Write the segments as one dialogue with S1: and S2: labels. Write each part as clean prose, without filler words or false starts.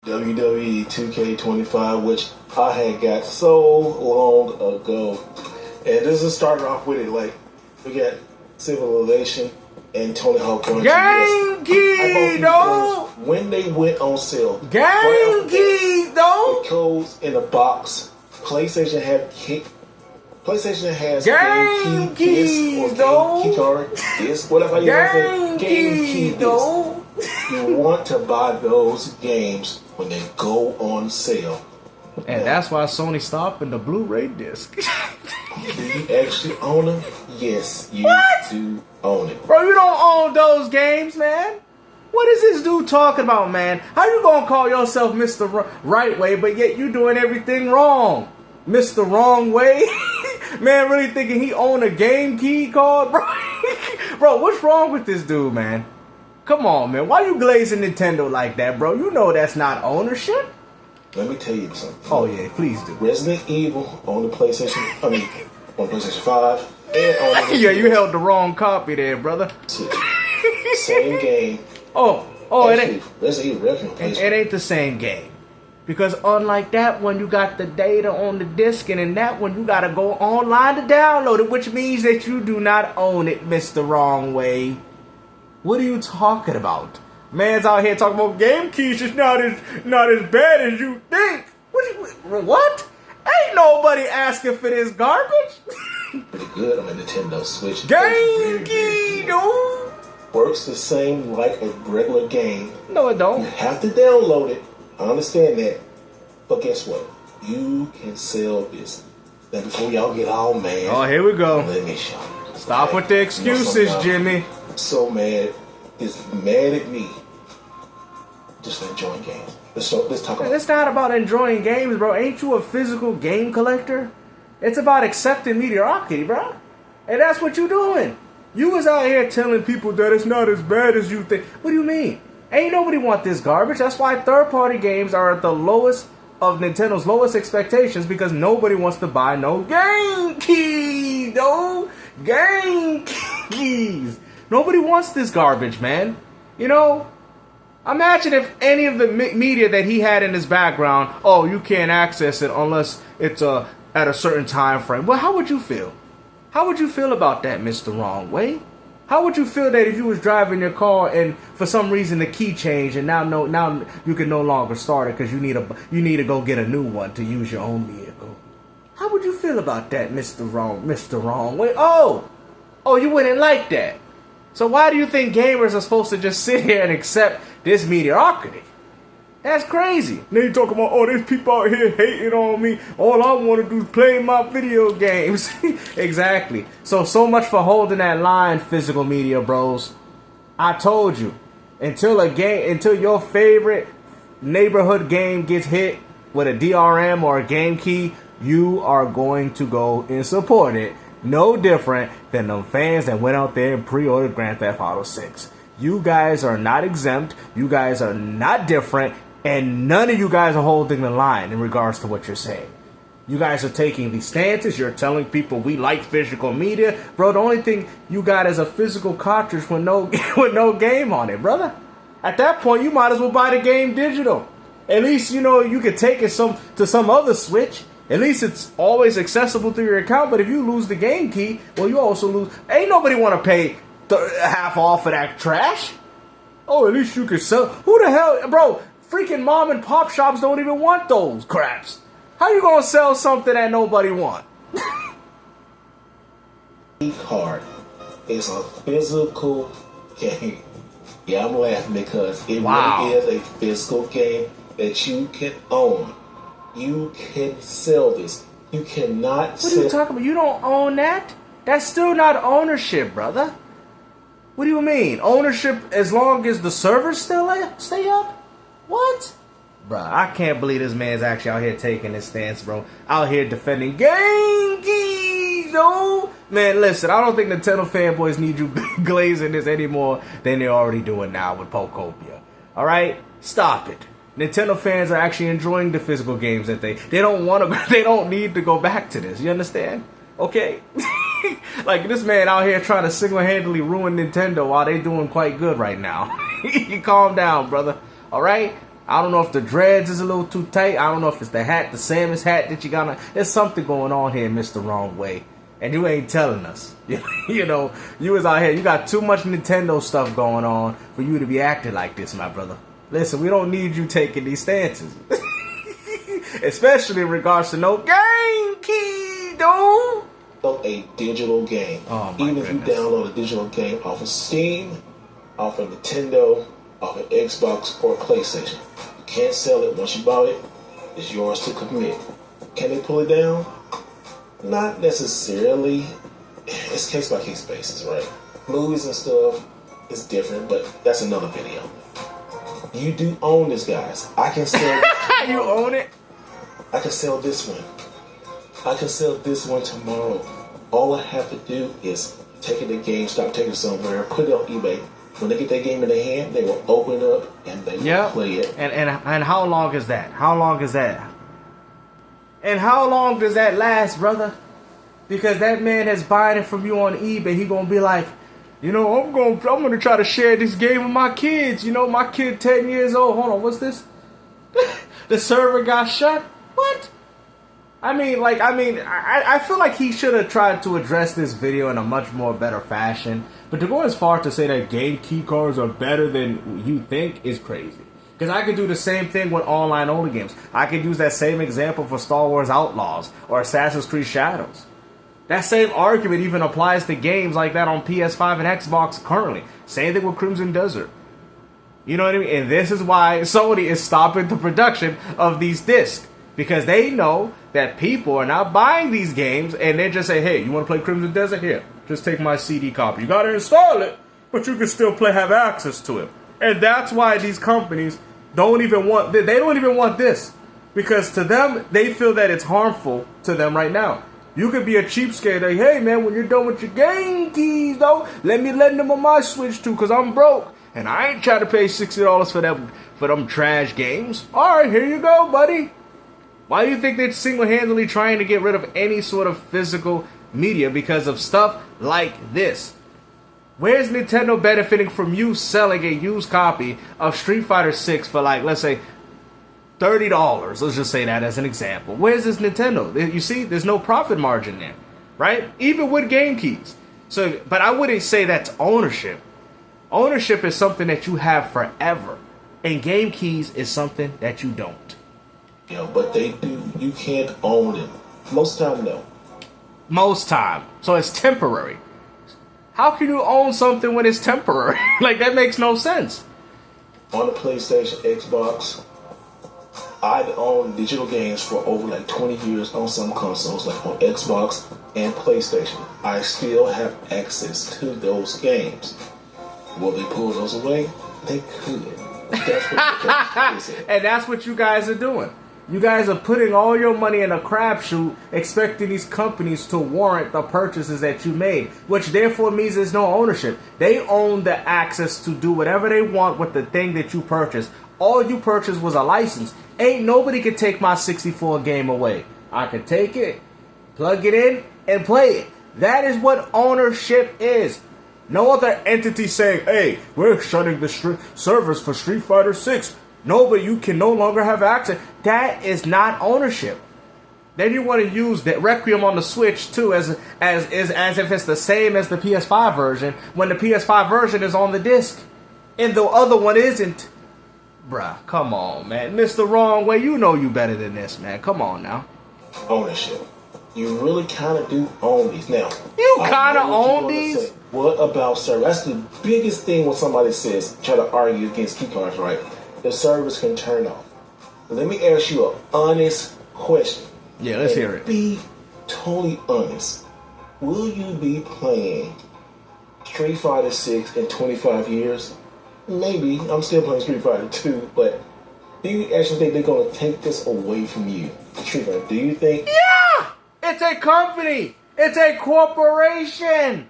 S1: WWE 2K25, which I had got so long ago. And this is starting off with it. Like, we got Civilization and Tony Hawk going
S2: Game Key, though.
S1: When they went on sale.
S2: Game Key, though.
S1: The codes in a box. PlayStation has
S2: Game Key, though.
S1: Key card, this, whatever you want to say. Game Key,
S2: though.
S1: You want to buy those games when they go on sale.
S2: And that's why Sony stopped in the Blu-ray disc.
S1: Do you actually own them? Yes, you do own it.
S2: Bro, you don't own those games, man. What is this dude talking about, man? How you gonna call yourself Mr. Right Way, but yet you doing everything wrong? Mr. Wrong Way? Man, really thinking he owned a game key card, bro? Bro, what's wrong with this dude, man? Come on, man. Why you glazing Nintendo like that, bro? You know that's not ownership.
S1: Let me tell you something.
S2: Oh, yeah, please do.
S1: Resident Evil on the PlayStation, on PlayStation 5. And on the
S2: yeah, you held the wrong copy there, brother.
S1: Same game.
S2: Oh,
S1: actually, it
S2: ain't the same game. Because unlike that one, you got the data on the disc, and in that one, you got to go online to download it, which means that you do not own it, Mr. Wrong Way. What are you talking about? Man's out here talking about game keys is not as bad as you think. What? Ain't nobody asking for this garbage.
S1: Pretty good on the Nintendo Switch.
S2: Game key, dude.
S1: Works the same like a regular game.
S2: No, it don't.
S1: You have to download it. I understand that. But guess what? You can sell this. Now before y'all get all mad.
S2: Oh, here we go.
S1: Let me show you.
S2: Stop with the excuses, Jimmy.
S1: So mad. Is mad at me. Just enjoying games. Let's talk about it.
S2: It's not about enjoying games, bro. Ain't you a physical game collector? It's about accepting mediocrity, bro. And that's what you doing. You was out here telling people that it's not as bad as you think. What do you mean? Ain't nobody want this garbage. That's why third-party games are at the lowest of Nintendo's lowest expectations, because nobody wants to buy no game keys, no game keys. Nobody wants this garbage, man. You know, imagine if any of the media that he had in his background, oh, you can't access it unless it's at a certain time frame. Well, how would you feel? How would you feel about that, Mr. Wrong Way? How would you feel that if you was driving your car and for some reason the key changed and now you can no longer start it because you need to go get a new one to use your own vehicle? How would you feel about that, Mr. Wrong Way? Oh, you wouldn't like that. So why do you think gamers are supposed to just sit here and accept this mediocrity? That's crazy. Now you talking about, oh, there's people out here hating on me. All I want to do is play my video games. Exactly. So much for holding that line, physical media bros. I told you, until your favorite neighborhood game gets hit with a DRM or a game key, you are going to go and support it. No different than them fans that went out there and pre-ordered Grand Theft Auto 6. You guys are not exempt. You guys are not different. And none of you guys are holding the line in regards to what you're saying. You guys are taking these stances. You're telling people we like physical media. Bro, the only thing you got is a physical cartridge with no game on it, brother. At that point, you might as well buy the game digital. At least, you could take it to some other Switch. At least it's always accessible through your account. But if you lose the game key, well, you also lose. Ain't nobody want to pay half off of that trash. Oh, at least you can sell. Who the hell, bro? Freaking mom and pop shops don't even want those craps. How you gonna sell something that nobody want?
S1: Card is a physical game. Yeah, I'm laughing because it really is a physical game that you can own. You can sell this. You cannot
S2: sell. What are you talking about? You don't own that? That's still not ownership, brother. What do you mean? Ownership as long as the servers still stay up? What? Bruh, I can't believe this man's actually out here taking this stance, bro. Out here defending game keys, yo. Man, listen, I don't think Nintendo fanboys need you glazing this any more than they're already doing now with Pokopia. Alright? Stop it. Nintendo fans are actually enjoying the physical games that they don't need to go back to this. You understand? Okay? Like, this man out here trying to single-handedly ruin Nintendo while they doing quite good right now. You calm down, brother. Alright? I don't know if the dreads is a little too tight. I don't know if it's the hat, the Samus hat that you got on. There's something going on here, Mr. Wrong Way. And you ain't telling us. You know, you was out here. You got too much Nintendo stuff going on for you to be acting like this, my brother. Listen, we don't need you taking these stances. Especially in regards to no game key, dude.
S1: A digital game.
S2: Oh, my
S1: Even
S2: goodness.
S1: if you download a digital game off of Steam, off of Nintendo, off of Xbox or PlayStation, you can't sell it once you bought it. It's yours to commit. Can they pull it down? Not necessarily. It's case by case basis, right? Movies and stuff is different, but that's another video. You do own this, guys. I can sell.
S2: You own it.
S1: I can sell this one. I can sell this one tomorrow. All I have to do is take it to GameStop, take it somewhere, put it on eBay. When they get that game in their hand, they will open it up and they will play it.
S2: And how long is that? How long is that? And how long does that last, brother? Because that man that's buying it from you on eBay, he gonna be like, you know, I'm gonna try to share this game with my kids. You know, my kid 10 years old. Hold on, what's this? The server got shut? What? I feel like he should have tried to address this video in a much more better fashion. But to go as far to say that game key cards are better than you think is crazy. Because I could do the same thing with online only games. I could use that same example for Star Wars Outlaws or Assassin's Creed Shadows. That same argument even applies to games like that on PS5 and Xbox currently. Same thing with Crimson Desert. You know what I mean? And this is why Sony is stopping the production of these discs. Because they know that people are not buying these games and they just say, hey, you want to play Crimson Desert? Here, just take my CD copy. You got to install it, but you can still have access to it. And that's why these companies don't even want this. Because to them, they feel that it's harmful to them right now. You could be a cheapskate like, hey man, when you're done with your game keys though, let me lend them on my Switch too, because I'm broke. And I ain't trying to pay $60 for them trash games. Alright, here you go, buddy. Why do you think they're single-handedly trying to get rid of any sort of physical media because of stuff like this? Where's Nintendo benefiting from you selling a used copy of Street Fighter 6 for like, let's say, $30? Let's just say that as an example. Where's this Nintendo? You see, there's no profit margin there, right? Even with game keys. So, but I wouldn't say that's ownership. Ownership is something that you have forever. And game keys is something that you don't.
S1: Yeah, but they do. You can't own them. Most time, no.
S2: Most time. So it's temporary. How can you own something when it's temporary? Like, that makes no sense.
S1: On the PlayStation, Xbox, I've owned digital games for over like 20 years on some consoles, like on Xbox and PlayStation. I still have access to those games. Will they pull those away? They could. That's what
S2: and that's what you guys are doing. You guys are putting all your money in a crapshoot, expecting these companies to warrant the purchases that you made, which therefore means there's no ownership. They own the access to do whatever they want with the thing that you purchased. All you purchased was a license. Ain't nobody can take my 64 game away. I can take it, plug it in, and play it. That is what ownership is. No other entity saying, hey, we're shutting the servers for Street Fighter 6. No, but you can no longer have access. That is not ownership. Then you want to use the Requiem on the Switch too, as if it's the same as the PS5 version, when the PS5 version is on the disc, and the other one isn't. Bruh, come on, man. Mr. Wrong Way, you know you better than this, man. Come on now.
S1: Ownership. You really kind of do own these. Now,
S2: you kind of own these?
S1: What about servers? That's the biggest thing when somebody says, try to argue against key cards, right? The servers can turn off. Let me ask you an honest question.
S2: Yeah, let's hear it.
S1: Be totally honest. Will you be playing Street Fighter 6 in 25 years? Maybe. I'm still playing Street Fighter 2, but do you actually think they're going to take this away from you? Street Fighter, do you think?
S2: Yeah! It's a company! It's a corporation!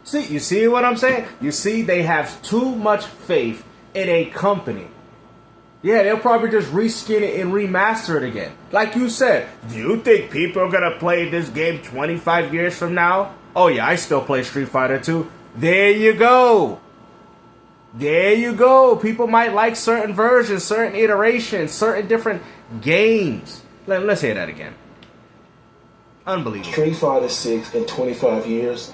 S2: See, you see what I'm saying? You see, they have too much faith in a company. Yeah, they'll probably just reskin it and remaster it again. Like you said, do you think people are going to play this game 25 years from now? Oh yeah, I still play Street Fighter 2. There you go. There you go. People might like certain versions, certain iterations, certain different games. Let's hear that again. Unbelievable.
S1: Street Fighter 6 in 25 years.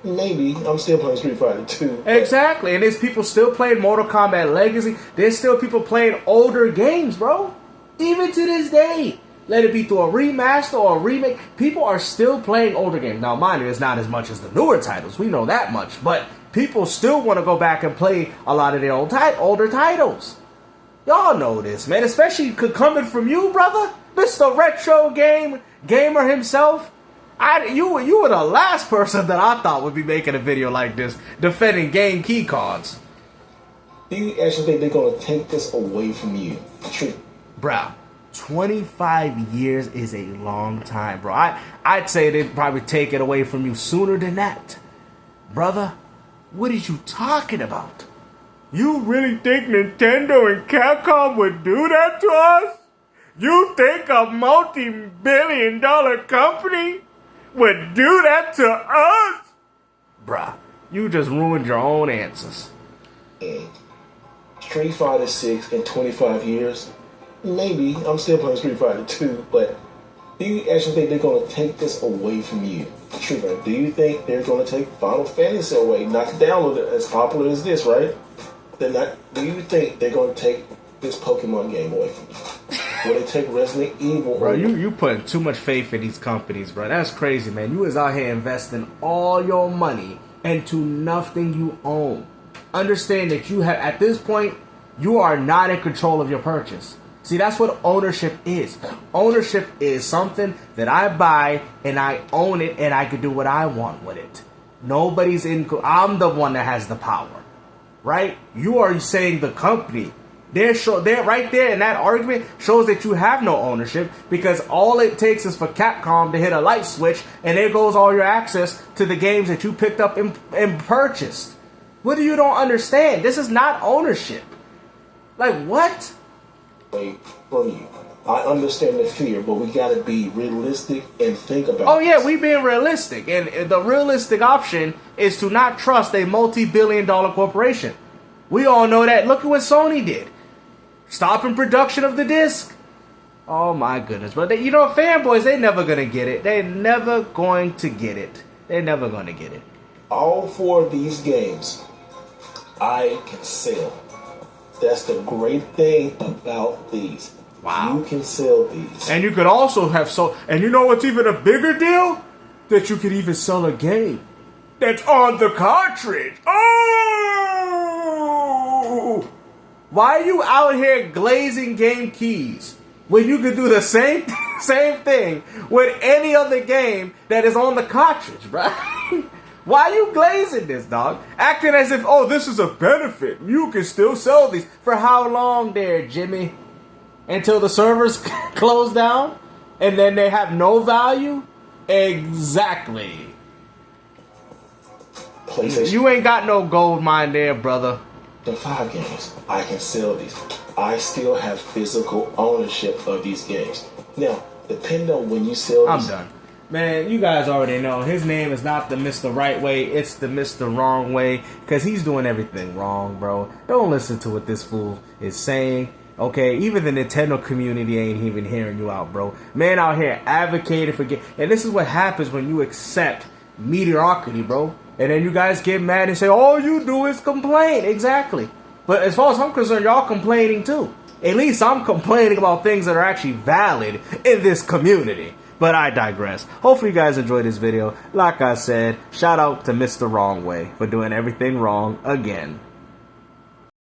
S1: Maybe. I'm still playing Street Fighter 2.
S2: Exactly. And there's people still playing Mortal Kombat Legacy. There's still people playing older games, bro. Even to this day. Let it be through a remaster or a remake. People are still playing older games. Now, mind you, it's not as much as the newer titles. We know that much. But people still want to go back and play a lot of their older titles. Y'all know this, man. Especially coming from you, brother. Mr. Retro Gamer himself. You were the last person that I thought would be making a video like this, defending game key cards.
S1: Do you actually think they're going to take this away from you? True.
S2: Bro, 25 years is a long time, bro. I'd say they'd probably take it away from you sooner than that. Brother, what are you talking about? You really think Nintendo and Capcom would do that to us? You think a multi-billion-dollar company would do that to us? Bruh, you just ruined your own answers.
S1: Street Fighter 6 in 25 years? Maybe. I'm still playing Street Fighter 2, but do you actually think they're going to take this away from you? True. Do you think they're going to take Final Fantasy away? Not to download it as popular as this, right? Do you think they're going to take this Pokemon game away from you? Will they take Resident Evil?
S2: Bro, you putting too much faith in these companies, bro. That's crazy, man. You was out here investing all your money into nothing you own. Understand that you have, at this point, you are not in control of your purchase. See, that's what ownership is. Ownership is something that I buy and I own it and I can do what I want with it. Nobody's in. I'm the one that has the power, right? You are saying the company. They're right there in that argument shows that you have no ownership, because all it takes is for Capcom to hit a light switch and there goes all your access to the games that you picked up and purchased. What do you don't understand? This is not ownership. Like, what?
S1: From you. I understand the fear, but we gotta be realistic and think about
S2: Oh yeah,
S1: this.
S2: we being realistic. And the realistic option is to not trust a multi-billion-dollar corporation. We all know that. Look at what Sony did. Stopping production of the disc. Oh my goodness. But you know, fanboys, they never gonna get it. They're never going to get it. They're never gonna get it.
S1: All 4 of these games I can sell. That's the great thing about these.
S2: Wow.
S1: You can sell these.
S2: And you could also have and you know what's even a bigger deal? That you could even sell a game that's on the cartridge. Oh! Why are you out here glazing game keys when you could do the same thing with any other game that is on the cartridge, right? Why are you glazing this, dog? Acting as if, oh, this is a benefit. You can still sell these. For how long there, Jimmy? Until the servers close down? And then they have no value? Exactly.
S1: PlayStation.
S2: You ain't got no gold mine there, brother.
S1: The 5 games, I can sell these. I still have physical ownership of these games. Now, depending on when you sell these...
S2: I'm done. Man, you guys already know his name is not the Mr. Right Way, it's the Mr. Wrong Way, because he's doing everything wrong, bro. Don't listen to what this fool is saying, okay? Even the Nintendo community ain't even hearing you out, bro. Man out here advocating for and this is what happens when you accept mediocrity, bro. And then you guys get mad and say, all you do is complain. Exactly. But as far as I'm concerned, y'all complaining too. At least I'm complaining about things that are actually valid in this community. But I digress. Hopefully you guys enjoyed this video. Like I said, shout out to Mr. Wrong Way for doing everything wrong again.